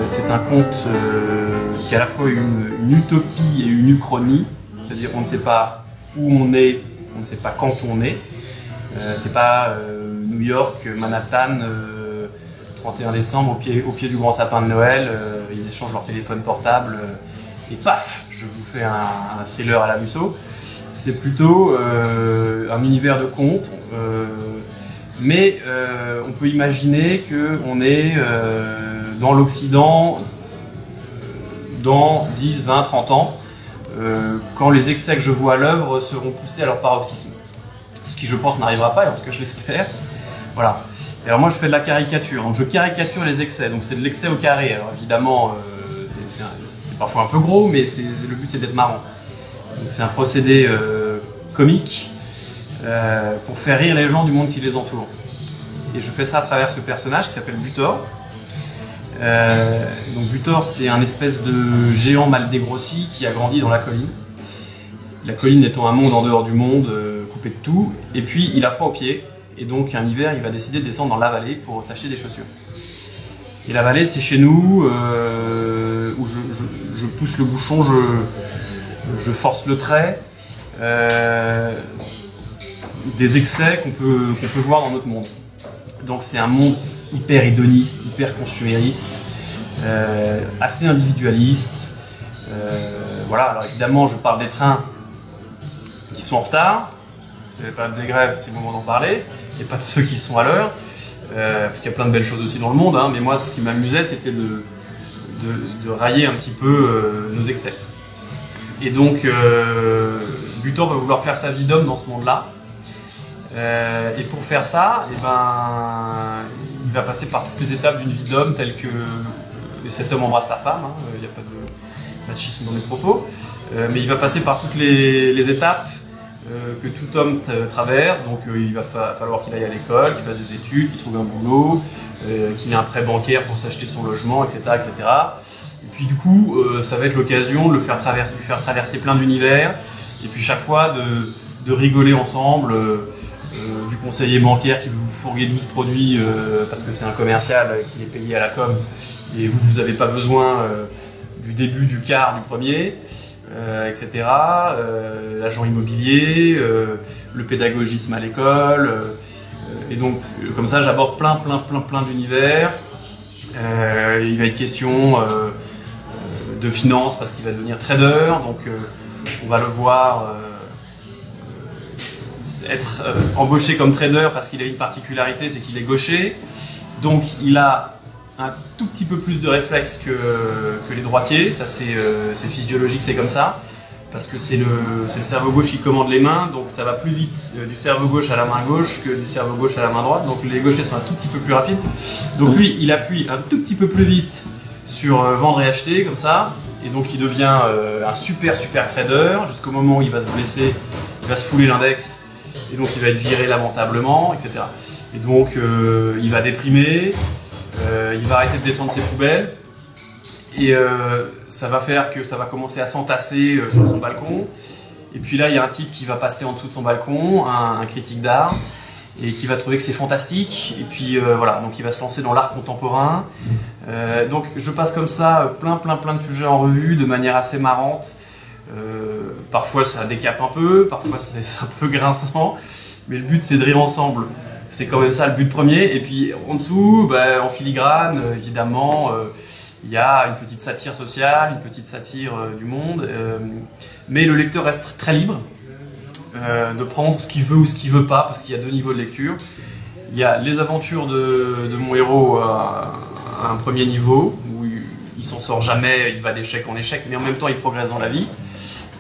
c'est un conte qui est à la fois une utopie et une uchronie, c'est-à-dire on ne sait pas où on est, on ne sait pas quand on est. C'est pas New York, Manhattan, 31 décembre, au pied du grand sapin de Noël, ils échangent leur téléphone portable et paf, je vous fais un thriller à la Musso. C'est plutôt un univers de contes, mais on peut imaginer qu'on est dans l'Occident dans 10, 20, 30 ans, quand les excès que je vois à l'œuvre seront poussés à leur paroxysme. Ce qui, je pense, n'arrivera pas, et en tout cas je l'espère. Voilà. Et alors moi je fais de la caricature, donc je caricature les excès, donc c'est de l'excès au carré. Alors évidemment, c'est parfois un peu gros, mais le but c'est d'être marrant. C'est un procédé comique pour faire rire les gens du monde qui les entoure. Et je fais ça à travers ce personnage qui s'appelle Butor. Donc Butor, c'est un espèce de géant mal dégrossi qui a grandi dans la colline. La colline étant un monde en dehors du monde, coupé de tout. Et puis il a froid aux pieds, et donc un hiver il va décider de descendre dans la vallée pour s'acheter des chaussures. Et la vallée c'est chez nous, où je pousse le bouchon, je force le trait, des excès qu'on peut voir dans notre monde. Donc c'est un monde hyper hédoniste, hyper consumériste, assez individualiste. Voilà, alors évidemment je parle des trains qui sont en retard, c'est pas des grèves, c'est le moment d'en parler, et pas de ceux qui sont à l'heure, parce qu'il y a plein de belles choses aussi dans le monde, hein, mais moi ce qui m'amusait c'était de railler un petit peu nos excès. Et donc Butor va vouloir faire sa vie d'homme dans ce monde-là, et pour faire ça, il va passer par toutes les étapes d'une vie d'homme, telles que cet homme embrasse la femme, hein, il n'y a pas de machisme dans mes propos, mais il va passer par toutes les étapes que tout homme traverse. Donc il va falloir qu'il aille à l'école, qu'il fasse des études, qu'il trouve un boulot, qu'il ait un prêt bancaire pour s'acheter son logement, etc., etc. Et puis du coup, ça va être l'occasion de lui faire traverser plein d'univers, et puis chaque fois de rigoler ensemble, du conseiller bancaire qui vous fourguer 12 produits parce que c'est un commercial qui est payé à la com, et vous n'avez pas besoin du début, du quart, du premier. Etc. L'agent immobilier, le pédagogisme à l'école, et donc comme ça j'aborde plein d'univers. Il va être question de finance parce qu'il va devenir trader, donc on va le voir être embauché comme trader parce qu'il a une particularité, c'est qu'il est gaucher, donc il a un tout petit peu plus de réflexes que les droitiers, ça c'est physiologique, c'est comme ça, parce que c'est le cerveau gauche qui commande les mains, donc ça va plus vite du cerveau gauche à la main gauche que du cerveau gauche à la main droite, donc les gauchers sont un tout petit peu plus rapides. Donc lui, il appuie un tout petit peu plus vite sur vendre et acheter, comme ça, et donc il devient un super trader, jusqu'au moment où il va se blesser, il va se fouler l'index, et donc il va être viré lamentablement, etc. Et donc il va déprimer, il va arrêter de descendre ses poubelles, et ça va faire que ça va commencer à s'entasser sur son balcon. Et puis là il y a un type qui va passer en dessous de son balcon, un critique d'art, et qui va trouver que c'est fantastique, et puis voilà, donc il va se lancer dans l'art contemporain. Donc je passe comme ça plein de sujets en revue de manière assez marrante. Parfois ça décape un peu, parfois c'est un peu grinçant, mais le but c'est de rire ensemble. C'est quand même ça le but premier. Et puis en dessous, en filigrane, évidemment, il y a une petite satire sociale, une petite satire du monde. Mais le lecteur reste très libre de prendre ce qu'il veut ou ce qu'il veut pas, parce qu'il y a deux niveaux de lecture. Il y a les aventures de mon héros à un premier niveau, où il s'en sort jamais, il va d'échec en échec, mais en même temps il progresse dans la vie.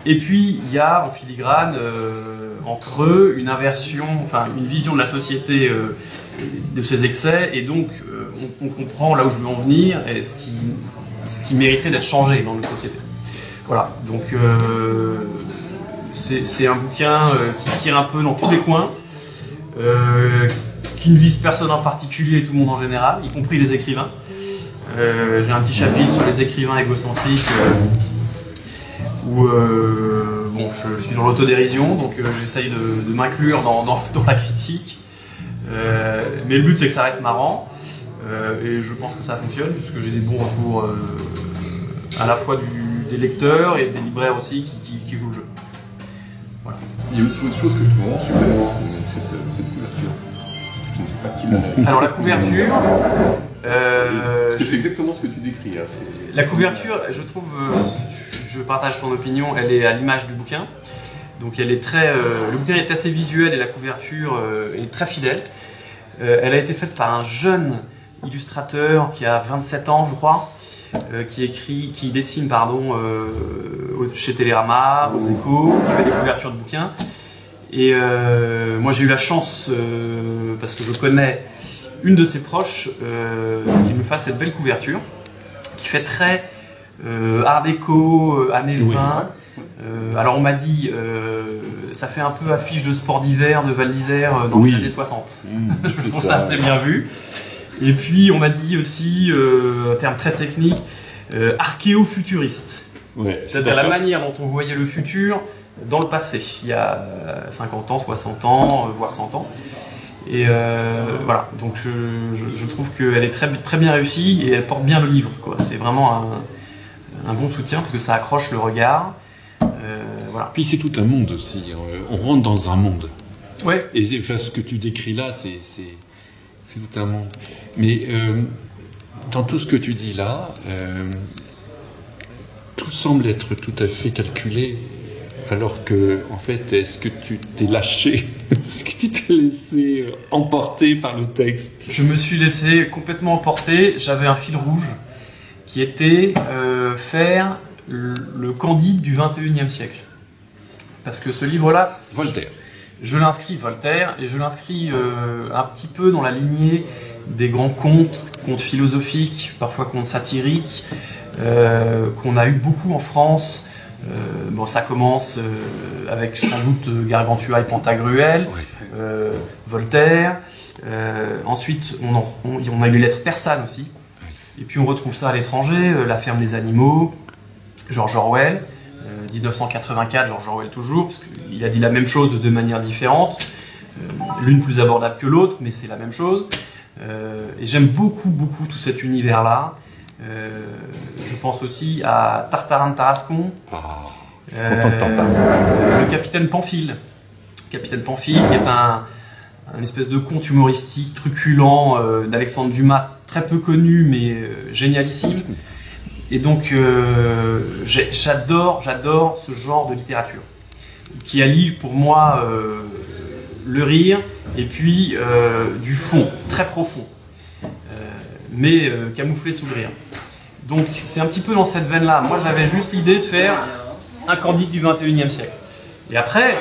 Et puis il y a en filigrane, entre eux, une inversion, enfin une vision de la société de ses excès, et donc on comprend là où je veux en venir et ce qui mériterait d'être changé dans notre société. Voilà, donc c'est un bouquin qui tire un peu dans tous les coins, qui ne vise personne en particulier et tout le monde en général, y compris les écrivains. J'ai un petit chapitre sur les écrivains égocentriques où bon, je suis dans l'autodérision, donc j'essaye de m'inclure dans la critique. Mais le but c'est que ça reste marrant. et je pense que ça fonctionne, puisque j'ai des bons retours à la fois des lecteurs et des libraires aussi qui jouent le jeu. Voilà. Il y a aussi une autre chose que je trouve vraiment super, cette couverture. Je ne sais pas qui l'a fait. Alors la couverture... c'est exactement ce que tu décris là. La couverture, je trouve, je partage ton opinion, elle est à l'image du bouquin. Donc elle est le bouquin est assez visuel et la couverture est très fidèle. Elle a été faite par un jeune illustrateur qui a 27 ans, je crois, qui dessine, chez Télérama, aux Échos, qui fait des couvertures de bouquins. Et moi j'ai eu la chance, parce que je connais une de ses proches, qui me fasse cette belle couverture, qui fait très art déco, années 20. Alors on m'a dit, ça fait un peu affiche de sport d'hiver de Val d'Isère dans les années 60. Je trouve ça assez bien vu. Et puis on m'a dit aussi, un terme très technique, archéo-futuriste. Ouais, c'est-à-dire la manière dont on voyait le futur dans le passé, il y a 50 ans, 60 ans, voire 100 ans. Et voilà, donc je trouve qu'elle est très, très bien réussie et elle porte bien le livre, quoi. C'est vraiment un bon soutien parce que ça accroche le regard. Voilà. Puis c'est tout un monde aussi, on rentre dans un monde. Ouais. Et ce que tu décris là, c'est tout un monde. Mais dans tout ce que tu dis là, tout semble être tout à fait calculé, alors que, en fait, est-ce que tu t'es lâché? Est-ce que tu t'es laissé emporter par le texte? Je me suis laissé complètement emporter. J'avais un fil rouge qui était faire le Candide du 21e siècle. Parce que ce livre-là, Voltaire. Je l'inscris Voltaire et je l'inscris un petit peu dans la lignée des grands contes philosophiques, parfois contes satiriques, qu'on a eu beaucoup en France. Bon, ça commence avec sans doute Gargantua et Pantagruel, Voltaire. Ensuite, on a eu les lettres persanes aussi. Et puis on retrouve ça à l'étranger, La ferme des animaux, George Orwell. 1984, George Orwell toujours, parce qu'il a dit la même chose de manière différente, l'une plus abordable que l'autre, mais c'est la même chose. Et j'aime beaucoup, beaucoup tout cet univers-là. Je pense aussi à Tartarin de Tarascon, le capitaine Pamphile. Capitaine Pamphile, qui est un espèce de conte humoristique, truculent, d'Alexandre Dumas, très peu connu, mais génialissime. Et donc, j'adore ce genre de littérature, qui allie pour moi le rire et puis du fond, très profond, mais camouflé sous le rire. Donc c'est un petit peu dans cette veine-là. Moi j'avais juste l'idée de faire un Candide du 21e siècle. Et après,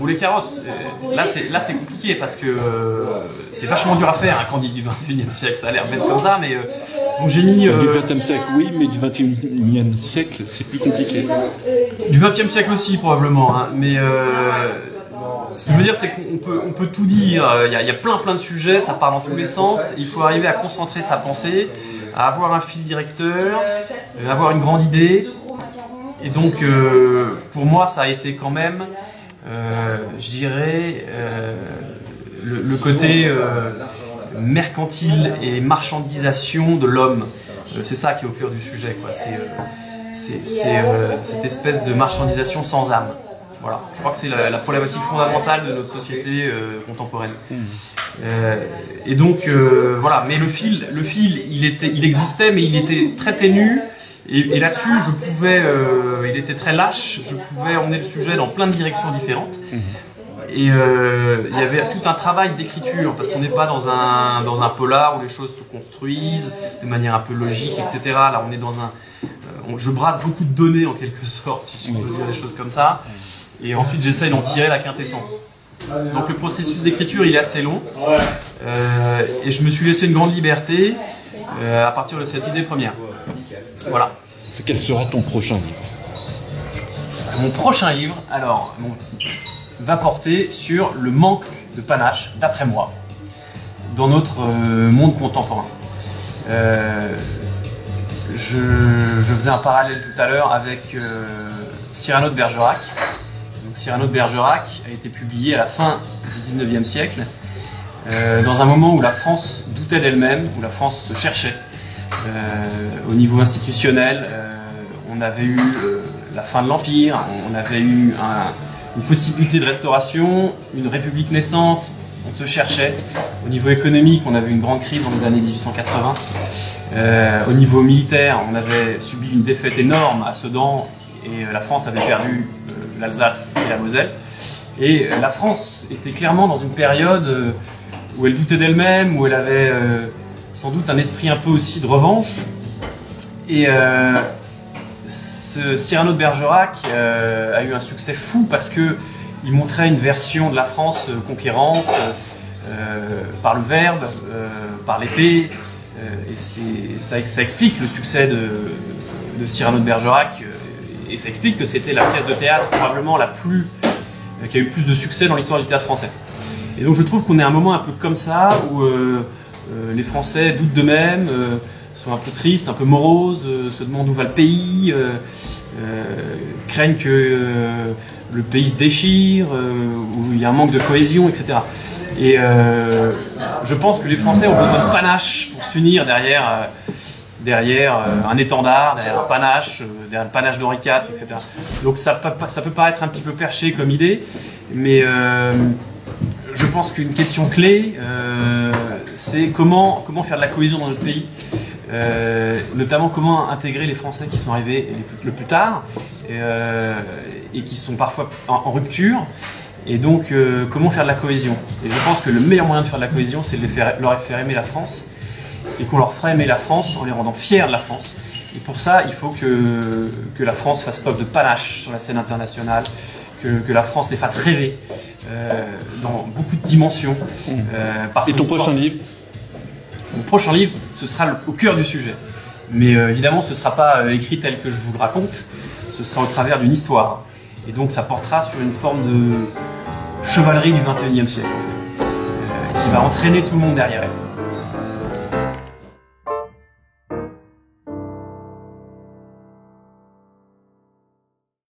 ou les carrosses, là c'est compliqué parce que c'est vachement dur à faire un Candide du 21e siècle, ça a l'air bête comme ça, mais donc j'ai mis... Du 20e siècle oui, mais du 21e siècle c'est plus compliqué. Du 20e siècle aussi probablement, hein, mais ce que je veux dire c'est qu'on peut tout dire, il y a plein de sujets, ça part dans tous les sens, il faut arriver à concentrer sa pensée, à avoir un fil directeur, avoir une grande idée, et donc pour moi ça a été quand même... je dirais le côté mercantile et marchandisation de l'homme. C'est ça qui est au cœur du sujet, quoi. C'est cette espèce de marchandisation sans âme. Voilà. Je crois que c'est la problématique fondamentale de notre société contemporaine. Et donc voilà. Mais le fil, il existait, mais il était très ténu. Et là-dessus, il était très lâche, je pouvais emmener le sujet dans plein de directions différentes. Et il y avait tout un travail d'écriture, parce qu'on n'est pas dans un polar où les choses se construisent de manière un peu logique, etc. Là, on est dans je brasse beaucoup de données en quelque sorte, si je peux dire des choses comme ça. Et ensuite, j'essaye d'en tirer la quintessence. Donc le processus d'écriture, il est assez long. Et je me suis laissé une grande liberté à partir de cette idée première. Voilà. Quel sera ton prochain livre? Mon prochain livre, va porter sur le manque de panache, d'après moi, dans notre monde contemporain. Je faisais un parallèle tout à l'heure avec Cyrano de Bergerac. Donc, Cyrano de Bergerac a été publié à la fin du 19e siècle. dans un moment où la France doutait d'elle-même, où la France se cherchait. Au niveau institutionnel, on avait eu la fin de l'Empire, on avait eu une possibilité de restauration, une république naissante, on se cherchait. Au niveau économique, on avait une grande crise dans les années 1880. Au niveau militaire, on avait subi une défaite énorme à Sedan et la France avait perdu l'Alsace et la Moselle. Et la France était clairement dans une période où elle doutait d'elle-même, où elle avait sans doute un esprit un peu aussi de revanche. Et Cyrano de Bergerac a eu un succès fou parce qu'il montrait une version de la France conquérante par le verbe, par l'épée. Et ça explique le succès de Cyrano de Bergerac. Et ça explique que c'était la pièce de théâtre probablement qui a eu plus de succès dans l'histoire du théâtre français. Et donc je trouve qu'on est à un moment un peu comme ça, où les Français doutent d'eux-mêmes, sont un peu tristes, un peu moroses, se demandent où va le pays, craignent que le pays se déchire, où il y a un manque de cohésion, etc. Et je pense que les Français ont besoin de panache pour s'unir derrière un étendard, derrière un panache, derrière le panache d'Henri IV, etc. Donc ça peut paraître un petit peu perché comme idée, mais je pense qu'une question clé, c'est comment faire de la cohésion dans notre pays, notamment comment intégrer les Français qui sont arrivés le plus tard et qui sont parfois en rupture. Et donc, comment faire de la cohésion? Et je pense que le meilleur moyen de faire de la cohésion, c'est de leur faire aimer la France, et qu'on leur fera aimer la France en les rendant fiers de la France. Et pour ça, il faut que la France fasse preuve de panache sur la scène internationale, que la France les fasse rêver dans beaucoup de dimensions. Et ton prochain livre? Mon prochain livre, ce sera au cœur du sujet. Mais évidemment, ce ne sera pas écrit tel que je vous le raconte, ce sera au travers d'une histoire. Et donc ça portera sur une forme de chevalerie du XXIe siècle, en fait, qui va entraîner tout le monde derrière elle.